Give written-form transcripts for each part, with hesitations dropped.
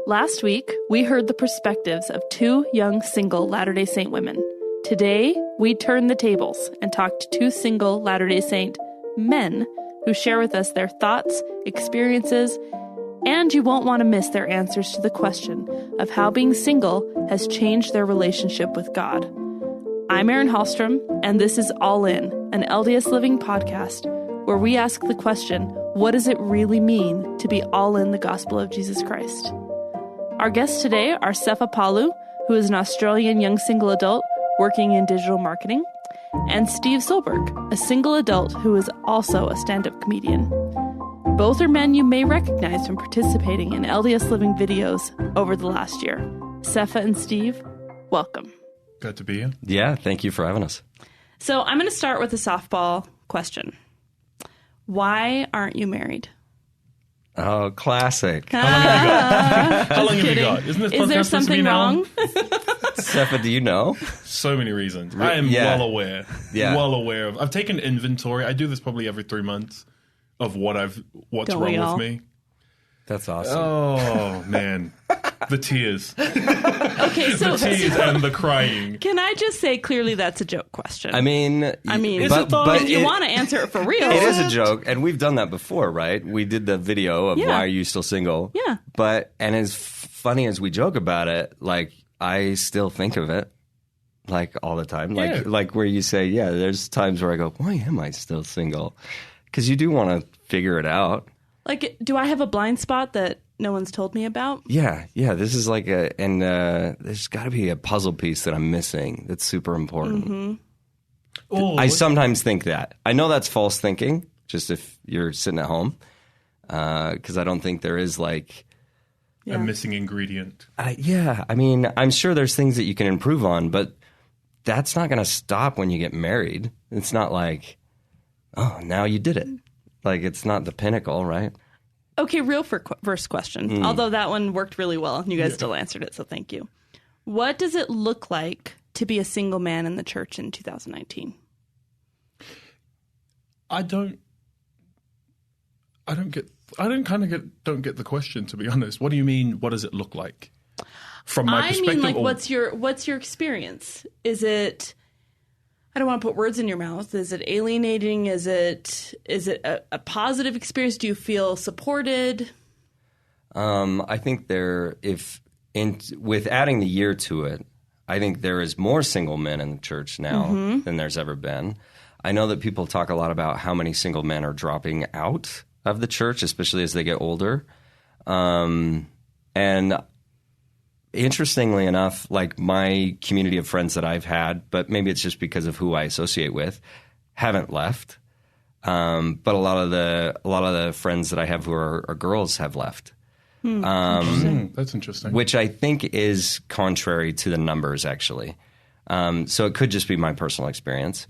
Last week, we heard the perspectives of two young single Latter-day Saint women. Today, we turn the tables and talk to two single Latter-day Saint men who share with us their thoughts, experiences, and you won't want to miss their answers to the question of how being single has changed their relationship with God. I'm Erin Hallstrom, and this is All In, an LDS Living podcast where we ask the question, what does it really mean to be all in the gospel of Jesus Christ? Our guests today are Sefa Palu, who is an Australian young single adult working in digital marketing, and Steve Soelberg, a single adult who is also a stand-up comedian. Both are men you may recognize from participating in LDS Living videos over the last year. Sefa and Steve, welcome. Glad to be here. Yeah, thank you for having us. So I'm going to start with a softball question. Why aren't you married? Oh, classic. How long have you got? How long have you got? Isn't this podcast Is there supposed to be something now? wrong? Sefa, do you know? So many reasons. I am well aware. Yeah. Well aware of. I've taken inventory. I do this probably every 3 months of what's Don't we wrong all? with me. That's awesome. Oh, man. The tears. Okay, so The tears and the crying. can I just say clearly that's a joke question? I mean, Is it though? if you want to answer it for real. it is a joke, and we've done that before, right? We did the video of Yeah. why are you still single? Yeah. And as funny as we joke about it, like I still think of it, like all the time, Yeah. like where you say, yeah, there's times where I go, why am I still single? Because you do want to figure it out. Like, do I have a blind spot that no one's told me about? Yeah. This is like there's got to be a puzzle piece that I'm missing that's super important. Mm-hmm. Oh, I sometimes think that. I know that's false thinking, just if you're sitting at home, because I don't think there is like... a missing ingredient. I mean, I'm sure there's things that you can improve on, but that's not going to stop when you get married. It's not like, oh, now you did it. Like, it's not the pinnacle, right? Okay, first question. Although that one worked really well, and you guys still answered it, so thank you. What does it look like to be a single man in the church in 2019? I don't get the question, to be honest. What do you mean? What does it look like? From my perspective, I mean, like, what's your experience? Is it? I don't want to put words in your mouth. Is it alienating? Is it a positive experience? Do you feel supported? I think with adding the year to it, I think there is more single men in the church now than there's ever been. I know that people talk a lot about how many single men are dropping out of the church, especially as they get older. And interestingly enough, like my community of friends that I've had, but maybe it's just because of who I associate with, haven't left. But a lot of the friends that I have who are girls have left. Interesting. That's interesting. Which I think is contrary to the numbers, actually. So it could just be my personal experience.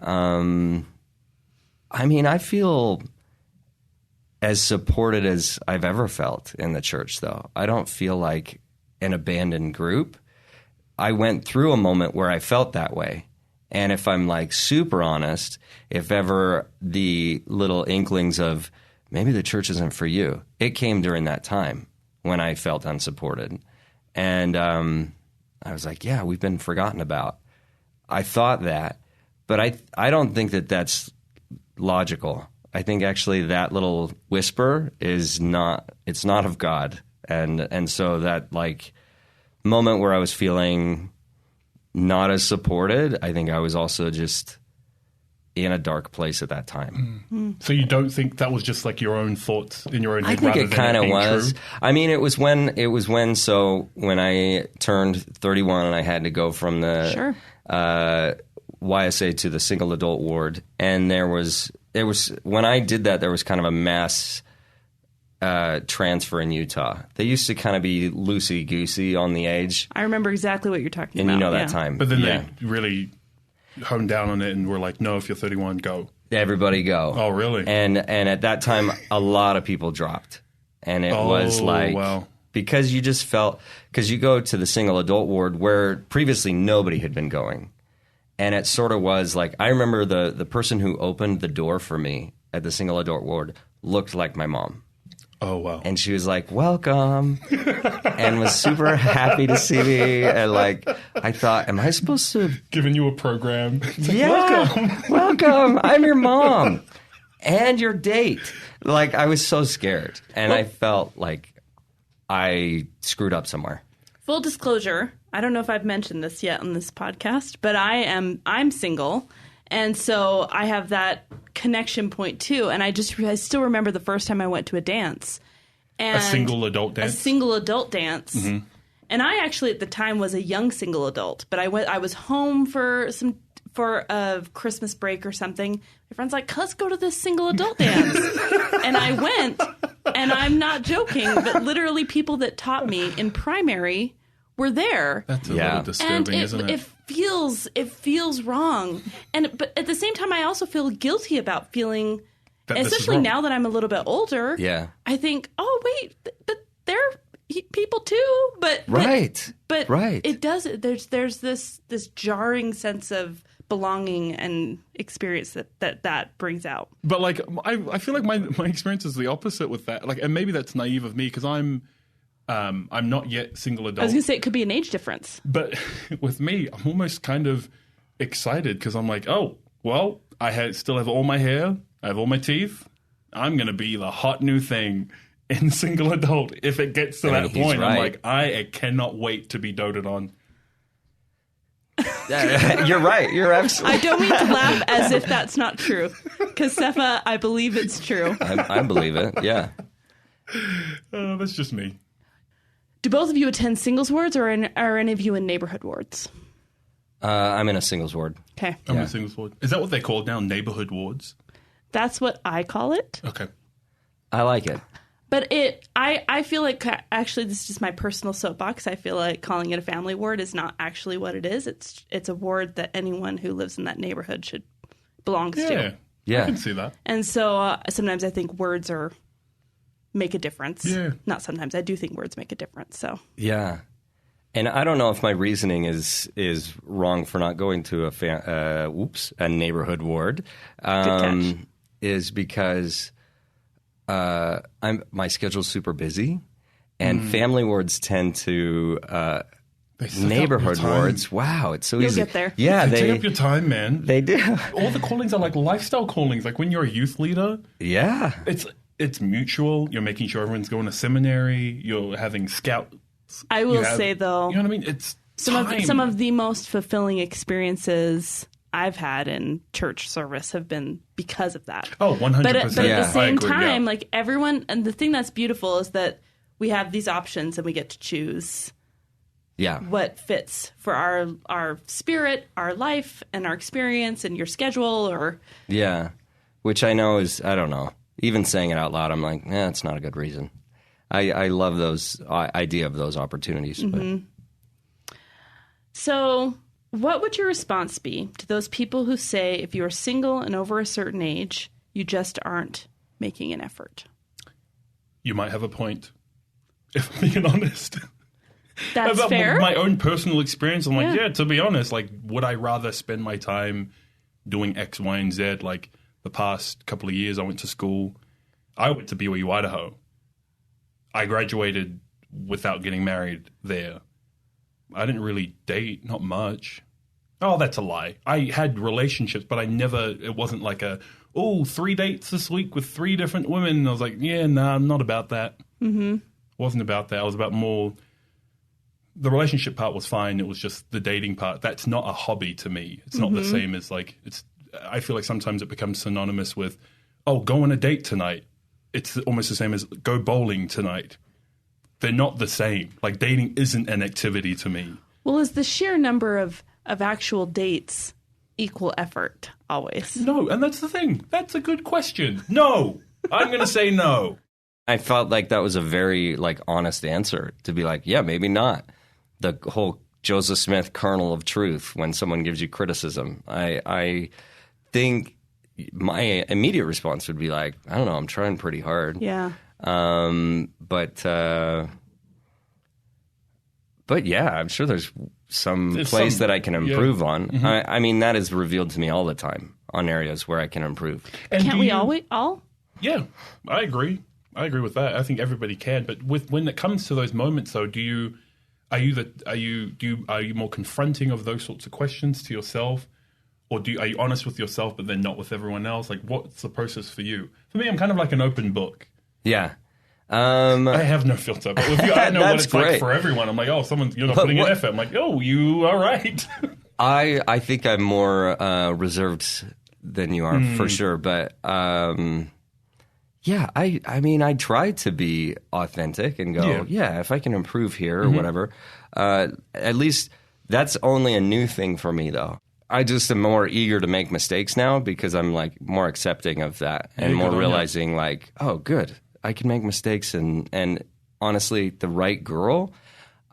I mean, I feel as supported as I've ever felt in the church, though. I don't feel like an abandoned group. I went through a moment where I felt that way. And if I'm like super honest, if ever the little inklings of maybe the church isn't for you, it came during that time when I felt unsupported. And I was like, yeah, we've been forgotten about. I thought that, but I don't think that that's logical. I think actually that little whisper it's not of God. And so that like moment where I was feeling not as supported, I think I was also just in a dark place at that time. So you don't think that was just like your own thoughts in your own head? I think rather it than kind of being was. true? I mean, it was when I turned 31 and I had to go from the YSA to the single adult ward, and there was when I did that, there was kind of a mass transfer in Utah. They used to kind of be loosey-goosey on the age. I remember exactly what you're talking about. And you know that time. But then they really honed down on it and were like, no, if you're 31, go. Everybody go. Oh, really? And at that time, a lot of people dropped. And it was like, wow. Because you just felt, because you go to the single adult ward where previously nobody had been going. And it sort of was like, I remember the person who opened the door for me at the single adult ward looked like my mom. Oh, wow. And she was like, welcome, and was super happy to see me. And like, I thought, am I supposed to... Giving you a program. It's like, yeah, welcome. I'm your mom and your date. Like, I was so scared. And I felt like I screwed up somewhere. Full disclosure, I don't know if I've mentioned this yet on this podcast, but I'm single. And so I have that connection point too. And I still remember the first time I went to a dance. And a single adult dance? A single adult dance. Mm-hmm. And I actually at the time was a young single adult, but I was home for a Christmas break or something. My friend's like, let's go to this single adult dance. And I went, and I'm not joking, but literally people that taught me in primary were there. That's a little disturbing, isn't it? It feels wrong. But at the same time, I also feel guilty about feeling, especially now that I'm a little bit older. Yeah. I think, oh, wait, but they're people too. But it does. There's this jarring sense of belonging and experience that brings out. But like, I feel like my experience is the opposite with that. Like, and maybe that's naive of me because I'm not yet single adult. I was going to say it could be an age difference. But with me, I'm almost kind of excited because I'm like, oh, well, still have all my hair. I have all my teeth. I'm going to be the hot new thing in single adult. If it gets to that point, right. I'm like, I cannot wait to be doted on. You're right. You're absolutely. I don't mean to laugh as if that's not true. Because Sefa, I believe it's true. I believe it. Yeah. That's just me. Do both of you attend singles wards or are any of you in neighborhood wards? I'm in a singles ward. Okay. I'm in a singles ward. Is that what they're called now? Neighborhood wards? That's what I call it. Okay. I like it. But I feel like, actually, this is just my personal soapbox. I feel like calling it a family ward is not actually what it is. It's a ward that anyone who lives in that neighborhood belongs to. Yeah. I can see that. And so sometimes I think words make a difference. Yeah. Not sometimes. I do think words make a difference. So. Yeah. And I don't know if my reasoning is wrong for not going to a neighborhood ward. Good catch. Is because my schedule's super busy, and family wards tend to neighborhood wards. Wow, it's so easy. You'll get there. Yeah, they take up your time, man. They do. All the callings are like lifestyle callings. Like when you're a youth leader. Yeah, it's mutual. You're making sure everyone's going to seminary. You're having scouts. I will say though, you know what I mean. It's some of the most fulfilling experiences I've had in church service have been because of that. Oh, 100%. But at the same time, like everyone, and the thing that's beautiful is that we have these options and we get to choose what fits for our spirit, our life, and our experience and your schedule. Which I know is, I don't know. Even saying it out loud, I'm like, it's not a good reason. I love those idea of those opportunities. Mm-hmm. But. So what would your response be to those people who say if you are single and over a certain age, you just aren't making an effort? You might have a point, if I'm being honest. That's fair. My own personal experience, I'm like, to be honest, like, would I rather spend my time doing X, Y, and Z? Like, the past couple of years, I went to school. I went to BYU, Idaho. I graduated without getting married there. I didn't really date, not much. Oh, that's a lie. I had relationships, but it wasn't like 3 dates this week with 3 different women. And I was like, I'm not about that. Mm-hmm. Wasn't about that. I was about more, the relationship part was fine. It was just the dating part. That's not a hobby to me. It's not the same as I feel like sometimes it becomes synonymous with, go on a date tonight. It's almost the same as go bowling tonight. They're not the same. Like, dating isn't an activity to me. Well, is the sheer number of actual dates equal effort always? No, and that's the thing. That's a good question. No. I'm going to say no. I felt like that was a very, honest answer to be like, yeah, maybe not. The whole Joseph Smith kernel of truth when someone gives you criticism. I think my immediate response would be like, I don't know, I'm trying pretty hard. Yeah. But yeah, I'm sure there's some place that I can improve on. Mm-hmm. I mean, that is revealed to me all the time on areas where I can improve. And can't we all? Yeah, I agree. I agree with that. I think everybody can, but when it comes to those moments, though, are you more confronting of those sorts of questions to yourself, or are you honest with yourself but then not with everyone else? Like, what's the process for you? For me, I'm kind of like an open book. Yeah. I have no filter, but with you, I know what it's great. like for everyone. I'm like, oh, you're not putting in effort. I'm like, oh, you are right. I think I'm more reserved than you are for sure, but yeah, I mean, I try to be authentic and go, yeah if I can improve here or whatever. At least that's only a new thing for me, though. I just am more eager to make mistakes now because I'm like more accepting of that and more realizing like, oh, good. I can make mistakes, and honestly, the right girl,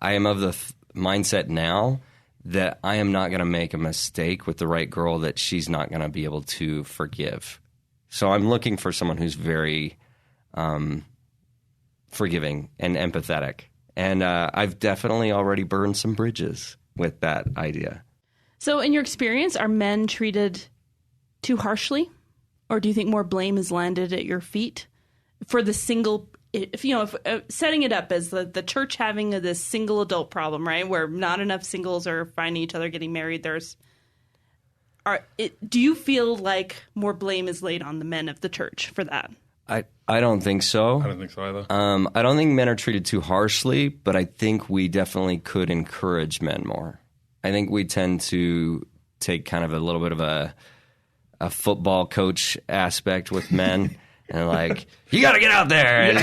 I am of the mindset now that I am not going to make a mistake with the right girl that she's not going to be able to forgive. So I'm looking for someone who's very forgiving and empathetic. And I've definitely already burned some bridges with that idea. So in your experience, are men treated too harshly? Or do you think more blame is landed at your feet? For the single, setting it up as the church having this single adult problem, right, where not enough singles are finding each other, getting married. Do you feel like more blame is laid on the men of the church for that? I don't think so. I don't think so either. I don't think men are treated too harshly, but I think we definitely could encourage men more. I think we tend to take kind of a little bit of a football coach aspect with men. And like, you got to get out there, and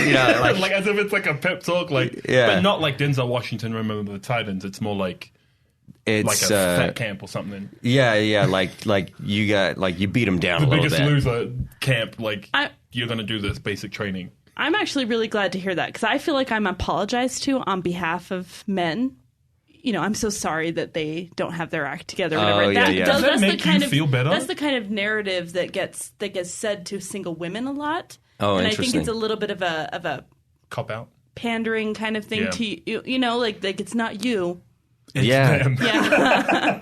like as if it's like a pep talk, but not like Denzel Washington. Remember the Titans? It's more like it's like a fat camp or something. Yeah, like you beat them down the a little bit. The biggest loser camp. You're going to do this basic training. I'm actually really glad to hear that because I feel like I'm apologized to on behalf of men. I'm so sorry that they don't have their act together. Whatever. Does that make you feel better? That's the kind of narrative that gets said to single women a lot. Oh, and interesting. I think it's a little bit of a cop out, pandering kind of thing to you. Like it's not you. It's them. Yeah.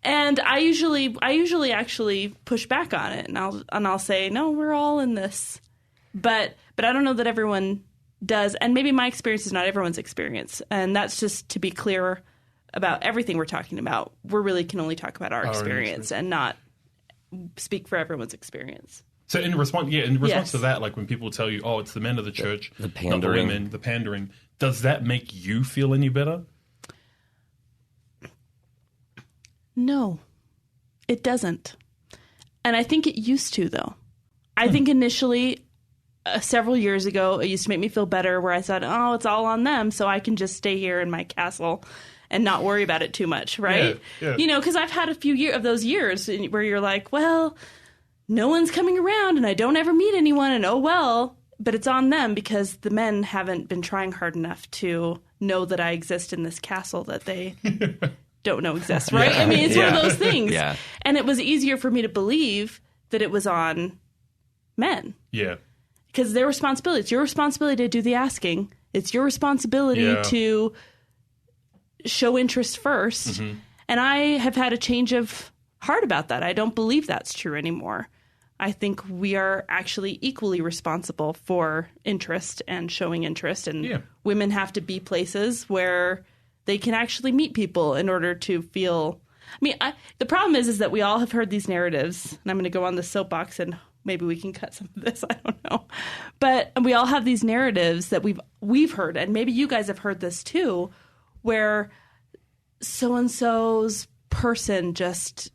And I usually actually push back on it, and I'll say, no, we're all in this, but I don't know that everyone does, and maybe my experience is not everyone's experience, and that's just to be clear about everything we're talking about. We really can only talk about our experience and not speak for everyone's experience. So in response to that, like when people tell you, oh, it's the men of the church, the pandering, not the women, the pandering, does that make you feel any better? No, it doesn't. And I think it used to, though. I think initially, several years ago, it used to make me feel better where I said, oh, it's all on them, so I can just stay here in my castle and not worry about it too much, right? Yeah. Because I've had a few of those years where you're like, well, no one's coming around and I don't ever meet anyone and oh well, but it's on them because the men haven't been trying hard enough to know that I exist in this castle that they don't know exists, right? I mean, it's one of those things. Yeah. And it was easier for me to believe that it was on men. Yeah. Because their responsibility, it's your responsibility to do the asking. It's your responsibility to show interest first. Mm-hmm. And I have had a change of heart about that. I don't believe that's true anymore. I think we are actually equally responsible for interest and showing interest. And women have to be places where they can actually meet people in order to feel... I mean, the problem is that we all have heard these narratives. And I'm going to go on the soapbox and maybe we can cut some of this. I don't know. But we all have these narratives that we've heard. And maybe you guys have heard this too, where so-and-so's person just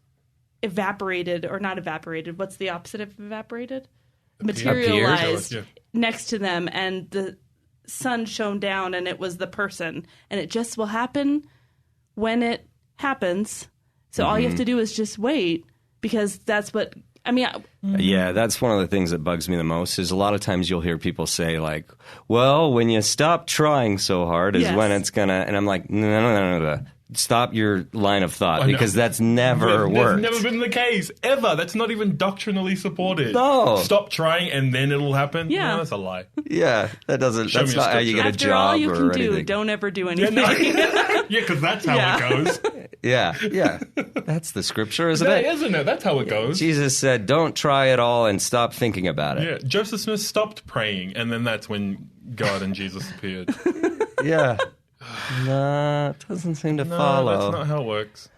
evaporated, or not evaporated. What's the opposite of evaporated? Materialized next to them, and the sun shone down, and it was the person. And it just will happen when it happens. So all you have to do is just wait, because that's what... I mean... Yeah, that's one of the things that bugs me the most, is a lot of times you'll hear people say, like, well, when you stop trying so hard is when it's gonna... And I'm like, no. Stop your line of thought, because that's never worked. That's never been the case, ever. That's not even doctrinally supported. No. Stop trying and then it'll happen? Yeah. No, that's a lie. Yeah, that's not how you get a job or anything. After all you can do, don't ever do anything. Yeah, because that's how it goes. Yeah. That's the scripture, isn't Yeah, it? isn't it? That's how it goes. Jesus said, don't try it all and stop thinking about it. Yeah, Joseph Smith stopped praying, and then that's when God and Jesus appeared. Yeah. Nah, it doesn't seem to follow. That's not how it works.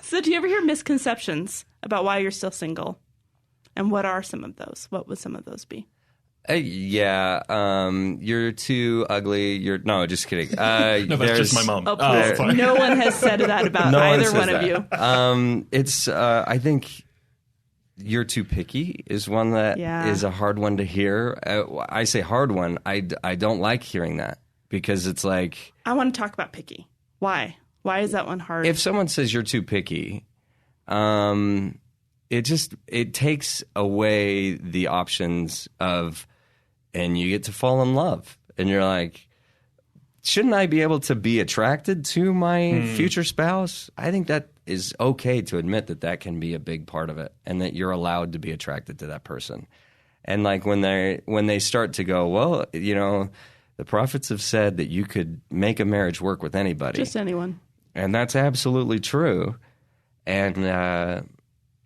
So do you ever hear misconceptions about why you're still single? And what are some of those? What would some of those be? You're too ugly. No, just kidding. No, that's just my mom. Oh, please. No one has said that about either one of you. It's, I think you're too picky is one that is a hard one to hear. I say hard one. I don't like hearing that because it's like... I want to talk about picky. Why? Why is that one hard? If someone says you're too picky, it takes away the options of... And you get to fall in love. And you're like, shouldn't I be able to be attracted to my future spouse? I think that is okay to admit that can be a big part of it and that you're allowed to be attracted to that person. And like when they start to go, well, the prophets have said that you could make a marriage work with anybody. Just anyone. And that's absolutely true. And,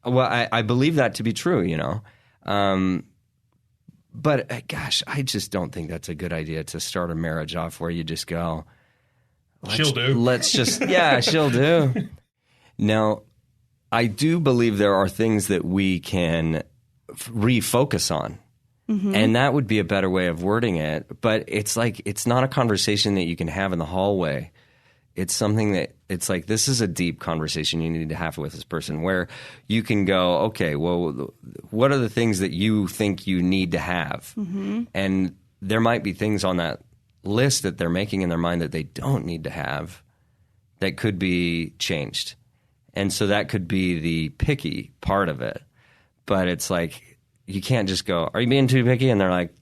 I believe that to be true, But, gosh, I just don't think that's a good idea to start a marriage off where you just go, she'll do. Let's just, she'll do. Now, I do believe there are things that we can refocus on. Mm-hmm. And that would be a better way of wording it. But it's like, it's not a conversation that you can have in the hallway. It's something that it's like, this is a deep conversation you need to have with this person where you can go, okay, well, what are the things that you think you need to have? Mm-hmm. And there might be things on that list that they're making in their mind that they don't need to have that could be changed. And so that could be the picky part of it. But it's like, you can't just go, are you being too picky? And they're like,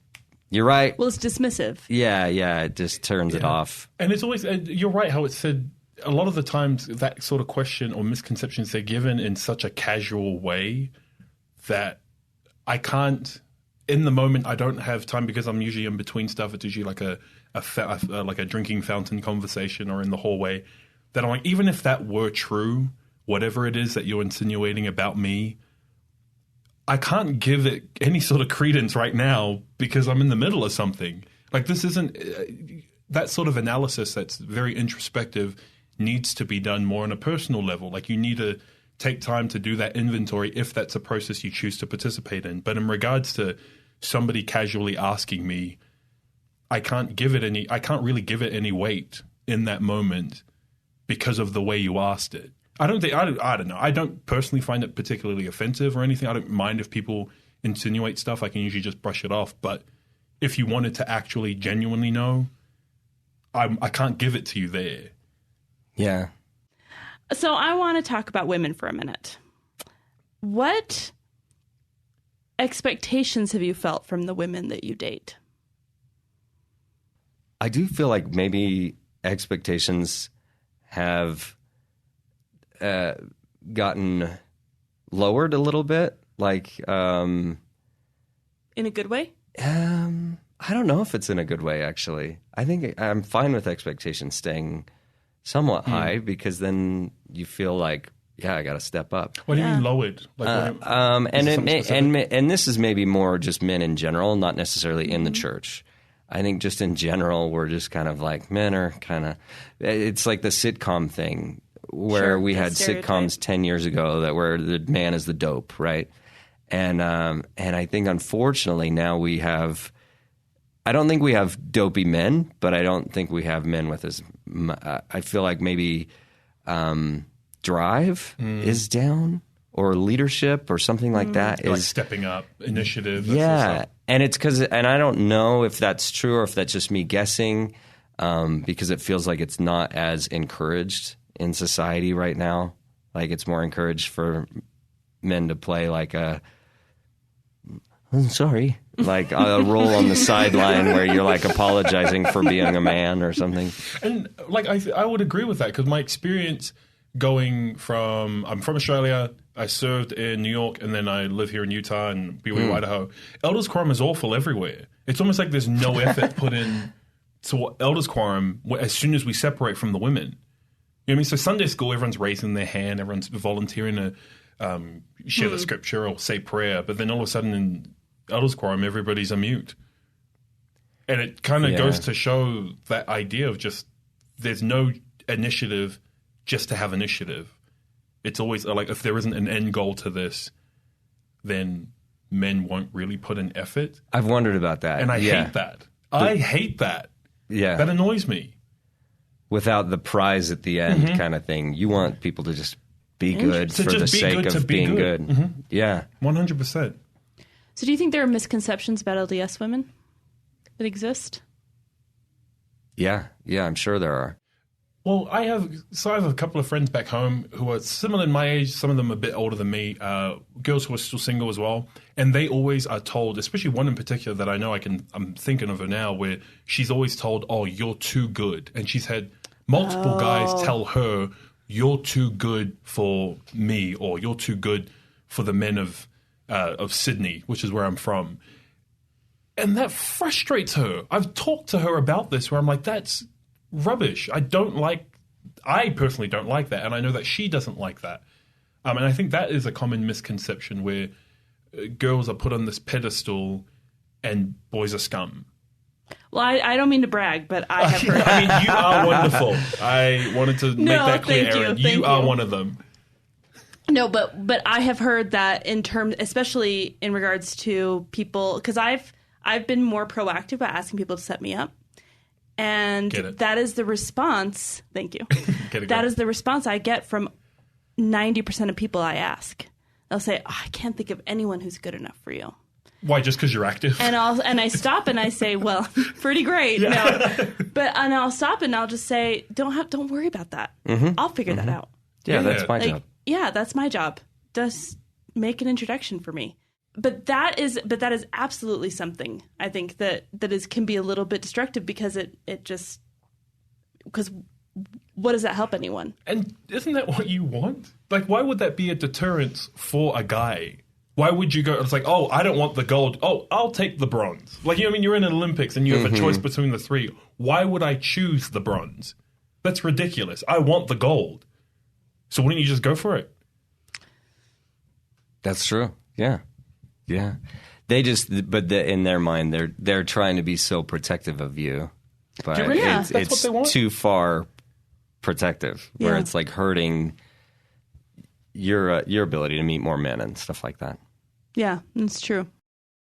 you're right. Well, it's dismissive. Yeah, it just turns it off. And it's always, you're right how it's said, a lot of the times that sort of question or misconceptions, they're given in such a casual way that I can't, in the moment, I don't have time because I'm usually in between stuff. It's usually like a drinking fountain conversation or in the hallway that I'm like, even if that were true, whatever it is that you're insinuating about me, I can't give it any sort of credence right now because I'm in the middle of something. Like this isn't that sort of analysis that's very introspective needs to be done more on a personal level. Like you need to take time to do that inventory if that's a process you choose to participate in. But in regards to somebody casually asking me, I can't really give it any weight in that moment because of the way you asked it. I don't know. I don't personally find it particularly offensive or anything. I don't mind if people insinuate stuff. I can usually just brush it off. But if you wanted to actually genuinely know, I can't give it to you there. Yeah. So I want to talk about women for a minute. What expectations have you felt from the women that you date? I do feel like maybe expectations have gotten lowered a little bit, like in a good way. I don't know if it's in a good way. Actually, I think I'm fine with expectations staying somewhat high because then you feel like, I got to step up. What do you mean lowered? Like, and this is maybe more just men in general, not necessarily in the church. I think just in general, we're just kind of like men are kind of. It's like the sitcom thing. Where we had sitcoms 10 years ago that where the man is the dope, right? And I think unfortunately now we have, I don't think we have dopey men, but I don't think we have men with as, I feel like maybe drive is down or leadership or something like that. Like stepping up, initiative. Yeah, and it's because, and I don't know if that's true or if that's just me guessing because it feels like it's not as encouraged in society right now. Like it's more encouraged for men to play like I'm sorry, like a role on the sideline where you're like apologizing for being a man or something. And like I would agree with that because my experience I'm from Australia, I served in New York, and then I live here in Utah and BYU, Idaho. Elders Quorum is awful everywhere. It's almost like there's no effort put in to Elders Quorum as soon as we separate from the women. You know what I mean? So Sunday school, everyone's raising their hand, everyone's volunteering to share the scripture or say prayer, but then all of a sudden in elders quorum, everybody's a mute. And it kind of goes to show that idea of just there's no initiative just to have initiative. It's always like if there isn't an end goal to this, then men won't really put in effort. I've wondered about that. And I hate that. I hate that. Yeah. That annoys me. Without the prize at the end kind of thing. You want people to just be good for the sake of being good. Mm-hmm. Yeah. 100%. So do you think there are misconceptions about LDS women that exist? Yeah, I'm sure there are. Well, I have a couple of friends back home who are similar in my age. Some of them a bit older than me. Girls who are still single as well, and they always are told, especially one in particular that I know I'm thinking of her now, where she's always told, "Oh, you're too good," and she's had multiple guys tell her, "You're too good for me," or "You're too good for the men of Sydney," which is where I'm from, and that frustrates her. I've talked to her about this, where I'm like, "That's rubbish. I personally don't like that, and I know that she doesn't like that." And I think that is a common misconception where girls are put on this pedestal and boys are scum. Well, I don't mean to brag, but I have heard. I mean, you are wonderful. I wanted to make that clear, Erin. You are one of them. No, but I have heard that in terms, especially in regards to people, because I've been more proactive by asking people to set me up. And that is the response. Thank you. That is the response I get from 90% of people I ask. They'll say, I can't think of anyone who's good enough for you. Why? Just because you're active? And I stop and I say, well, pretty great. Yeah. No. And I'll stop and I'll just say, don't worry about that. I'll figure that out. Yeah, that's my job. Yeah, that's my job. Just make an introduction for me. But that is absolutely something I think that can be a little bit destructive because because what does that help anyone? And isn't that what you want? Like, why would that be a deterrent for a guy? Why would you go? It's like, oh, I don't want the gold. Oh, I'll take the bronze. Like, you know what I mean? You're in an Olympics and you have a choice between the three. Why would I choose the bronze? That's ridiculous. I want the gold. So wouldn't you just go for it? That's true. Yeah. Yeah, in their mind, they're trying to be so protective of you, but it's too far protective, where it's like hurting your ability to meet more men and stuff like that. Yeah, that's true.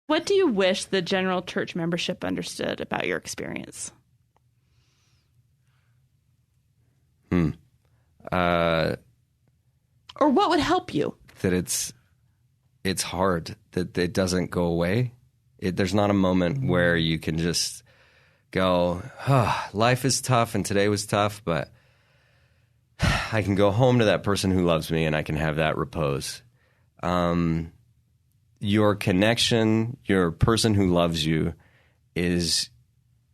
What do you wish the general church membership understood about your experience? Or what would help you? That it's hard, that it doesn't go away. There's not a moment where you can just go, life is tough and today was tough, but I can go home to that person who loves me and I can have that repose. Your connection, your person who loves you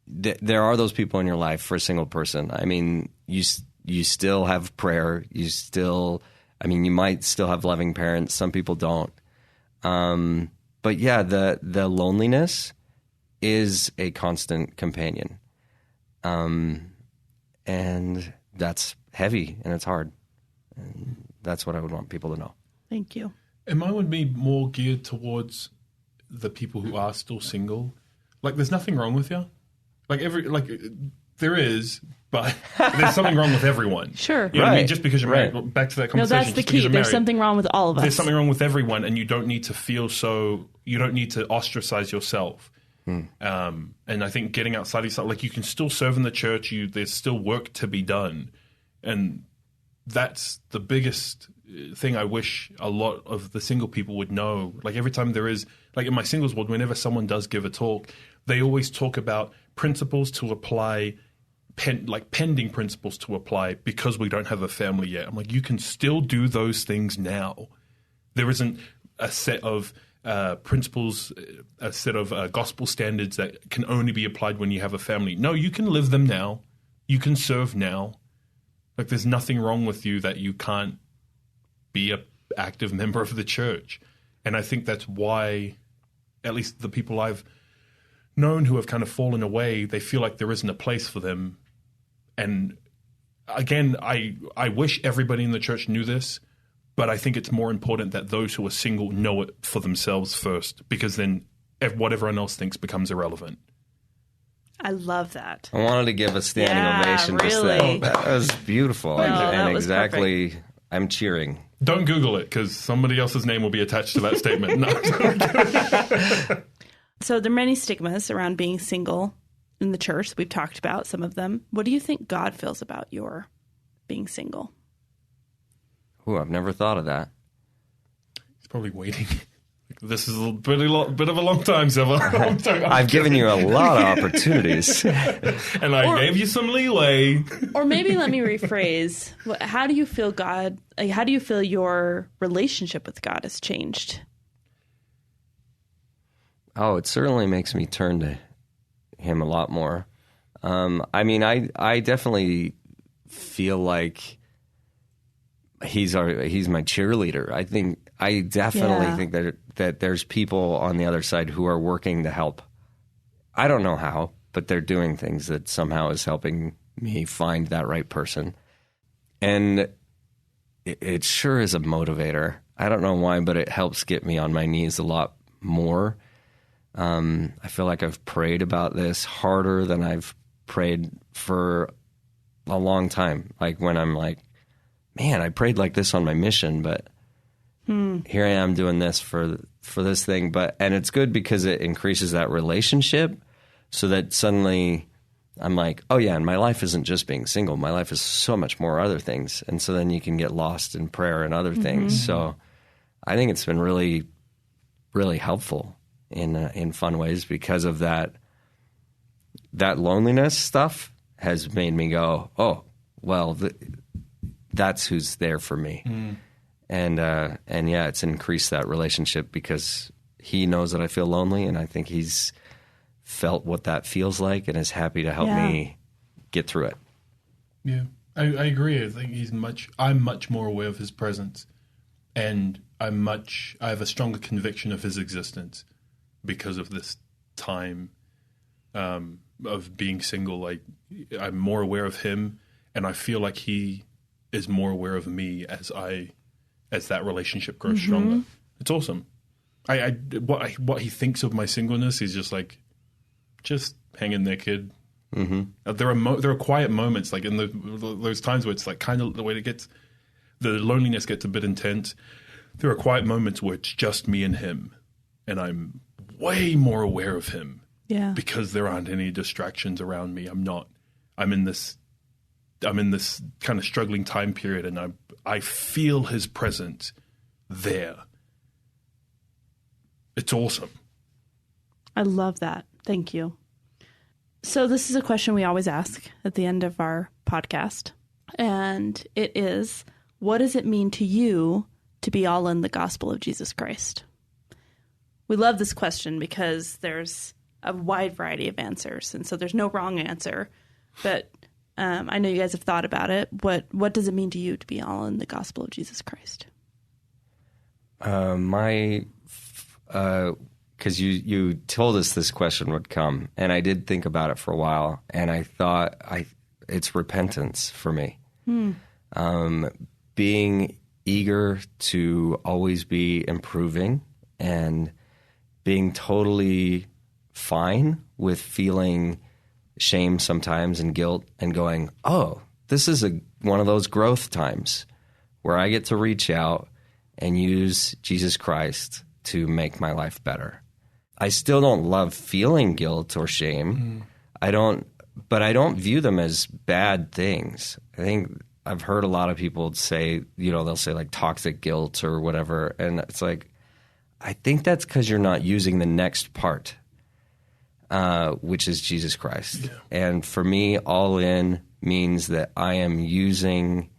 there are those people in your life for a single person. I mean, you still have prayer. You might still have loving parents. Some people don't. But yeah, the loneliness is a constant companion. And that's heavy and it's hard. And that's what I would want people to know. Thank you. And mine would be more geared towards the people who are still single. Like, there's nothing wrong with you. There is, but there's something wrong with everyone. Sure. You know what I mean? Just because you're married. Back to that conversation. No, that's the key. There's something wrong with all of us. There's something wrong with everyone, and you don't need to feel so. You don't need to ostracize yourself. And I think getting outside yourself, like, you can still serve in the church. There's still work to be done, and that's the biggest thing I wish a lot of the single people would know. Like, every time there is, like, in my singles world, whenever someone does give a talk, they always talk about principles to apply. Pending principles to apply because we don't have a family yet. I'm like, you can still do those things now. There isn't a set of principles, a set of gospel standards that can only be applied when you have a family. No, you can live them now. You can serve now. Like, there's nothing wrong with you that you can't be an active member of the church. And I think that's why, at least the people I've known who have kind of fallen away, they feel like there isn't a place for them. And again, I wish everybody in the church knew this, but I think it's more important that those who are single know it for themselves first, because then what everyone else thinks becomes irrelevant. I love that. I wanted to give a standing ovation. Really. That was beautiful. That was exactly, perfect. I'm cheering. Don't Google it, because somebody else's name will be attached to that statement. No. So there are many stigmas around being single in the church. We've talked about some of them. What do you think God feels about your being single? Ooh, I've never thought of that. He's probably waiting. This is a bit of a long time, Sefa. I've given you a lot of opportunities. And I gave you some leeway. Or maybe let me rephrase. How do you feel how do you feel your relationship with God has changed? Oh, it certainly makes me turn to him a lot more. I mean, I definitely feel like he's my cheerleader. I definitely think that there's people on the other side who are working to help. I don't know how, but they're doing things that somehow is helping me find that right person. And it sure is a motivator. I don't know why, but it helps get me on my knees a lot more. I feel like I've prayed about this harder than I've prayed for a long time. Like when I'm like, man, I prayed like this on my mission, but here I am doing this for this thing. And it's good because it increases that relationship, so that suddenly I'm like, oh yeah, and my life isn't just being single. My life is so much more other things. And so then you can get lost in prayer and other things. So I think it's been really, really helpful in fun ways, because of that loneliness stuff has made me go, oh, well, that's who's there for me. And yeah, it's increased that relationship because he knows that I feel lonely, and I think he's felt what that feels like and is happy to help me get through it. Yeah, I agree. I think I'm much more aware of his presence, and I have a stronger conviction of his existence because of this time of being single. Like, I'm more aware of him, and I feel like he is more aware of me as that relationship grows stronger. It's awesome. What he thinks of my singleness, he's just like, just hang in there, kid. There are quiet moments, like in those times where it's like kind of the way the loneliness gets a bit intense. There are quiet moments where it's just me and him, and I'm way more aware of him. Yeah, because there aren't any distractions around me. I'm in this kind of struggling time period, and I feel his presence there. It's awesome. I love that. Thank you. So this is a question we always ask at the end of our podcast, and it is, what does it mean to you to be all in the gospel of Jesus Christ? We love this question because there's a wide variety of answers, and so there's no wrong answer, but I know you guys have thought about it. What does it mean to you to be all in the gospel of Jesus Christ? Because you told us this question would come, and I did think about it for a while, and I thought it's repentance for me. Being eager to always be improving, and being totally fine with feeling shame sometimes and guilt, and going, oh, this is one of those growth times where I get to reach out and use Jesus Christ to make my life better. I still don't love feeling guilt or shame. But I don't view them as bad things. I think I've heard a lot of people say, they'll say like toxic guilt or whatever. And it's like, I think that's because you're not using the next part, which is Jesus Christ. Yeah. And for me, all in means that I am using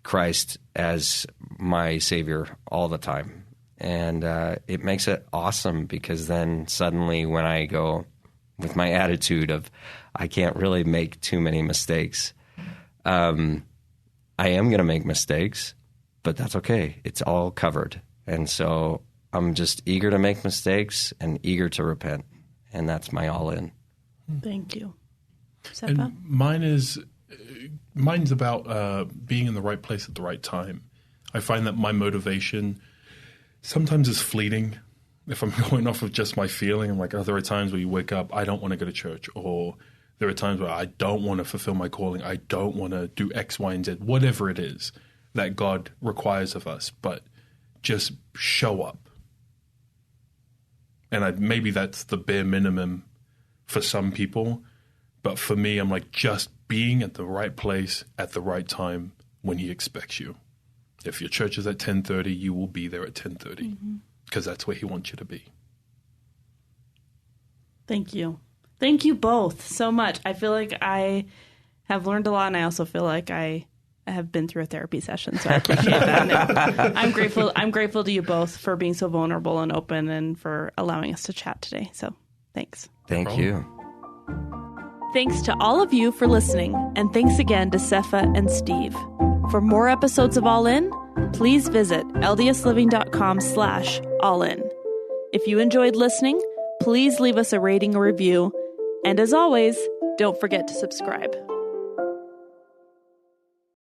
Christ as my Savior all the time. And it makes it awesome, because then suddenly when I go with my attitude of I can't really make too many mistakes, I am going to make mistakes, but that's okay. It's all covered. And so I'm just eager to make mistakes and eager to repent. And that's my all in. Thank you. Sefa? And mine is, mine's about being in the right place at the right time. I find that my motivation sometimes is fleeting. If I'm going off of just my feeling, I'm like, oh, there are times where you wake up, I don't want to go to church, or there are times where I don't want to fulfill my calling. I don't want to do X, Y, and Z, whatever it is that God requires of us, but just show up. And maybe that's the bare minimum for some people, but for me, I'm like, just being at the right place at the right time when he expects you. If your church is at 10:30, you will be there at 10:30 because that's where he wants you to be. Thank you. Thank you both so much. I feel like I have learned a lot, and I also feel like I have been through a therapy session, so I appreciate that. And I'm grateful to you both for being so vulnerable and open and for allowing us to chat today. So thanks. Thank you. Thanks to all of you for listening, and thanks again to Sefa and Steve. For more episodes of All In, please visit ldsliving.com/allin. If you enjoyed listening, please leave us a rating or review. And as always, don't forget to subscribe.